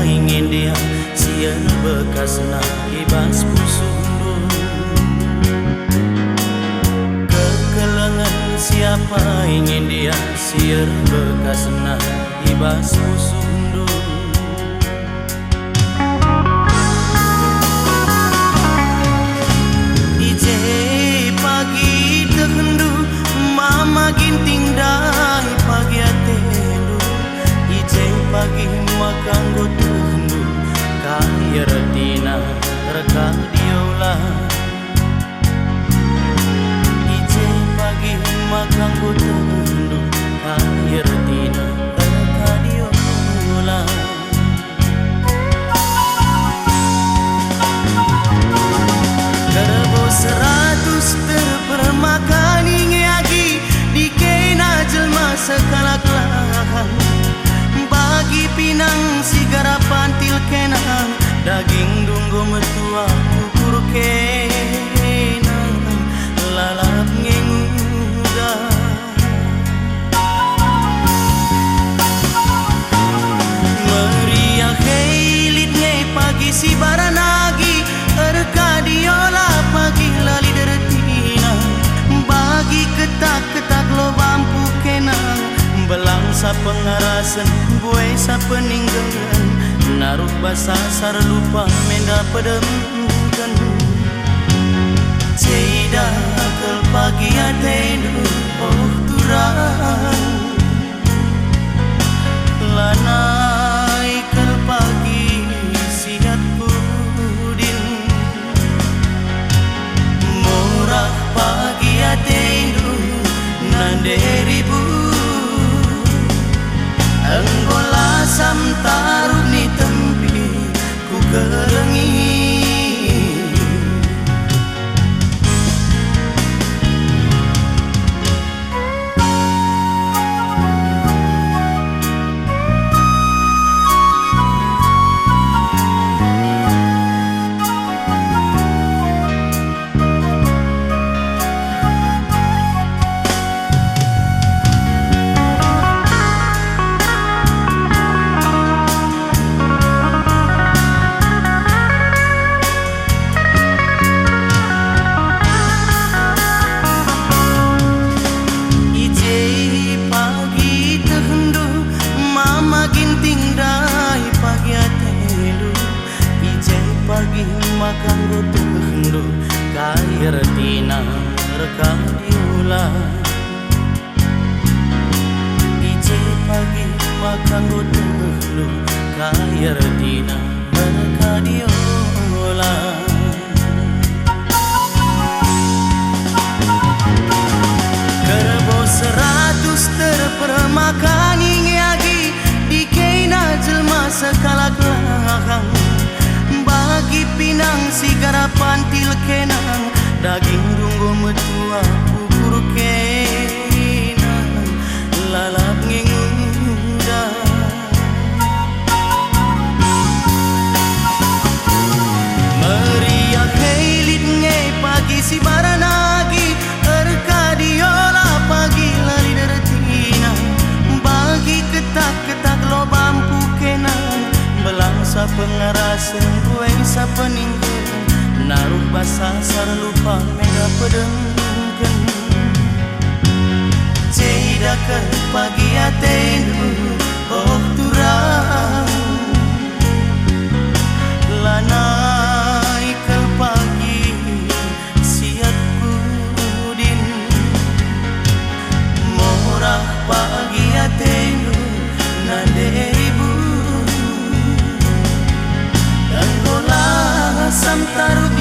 ingin dia siar bekas na ibas pusundo. Kekelengan siapa ingin dia siar bekas na ibas pusundo. Ije pagi tehendu mama ginting dai pagi atendu. Ije pagi makan gotendu kaya retina rekang diola. Ije pagi makan gotendu kaya retina rekang diola. Kerbo 100 terpermakan ingi di kena jelma sekalak lahang. Bagi pinang si garapan til kenang daging dunggo metua kukur kenang lalap ngenguda. Meriah heilit nge pagi si baranagi erkadiola pagi lali deretina. Bagi ketak-ketak lo bampu kenang belangsa pengarasan buai sa peninggalan. Naruh basasar lupa menda pedemkan. Ceda kel pagi atendu oh turang. Lanai kel pagi siat pudin. Murah pagi atendu nanderibu. Enggola sam taruh ni tempi ku gelengi. Pagi makan gotendu kaya retina rekang diola. Ije pagi makan gotendu kaya retina rekang diola. Kerbo 100 terpermakan ingi di kena jelma sekalak lahang. Bagi pinang si garapan til kenang daging dunggo metua kukur kenang lalap ngenguda. Meriah heilit nge pagi si baranagi erkadiola pagi lali deretina. Bagi ketak-ketak lo bampu kenang belangsa pengarasan buai sa peninggalan. Naruh basasar lupa mega pedengkan. Ceda ke pagi atendu oh turang. Lanai ke pagi siat pudin. Murah pagi atendu nanderibu. Enggola sam taruh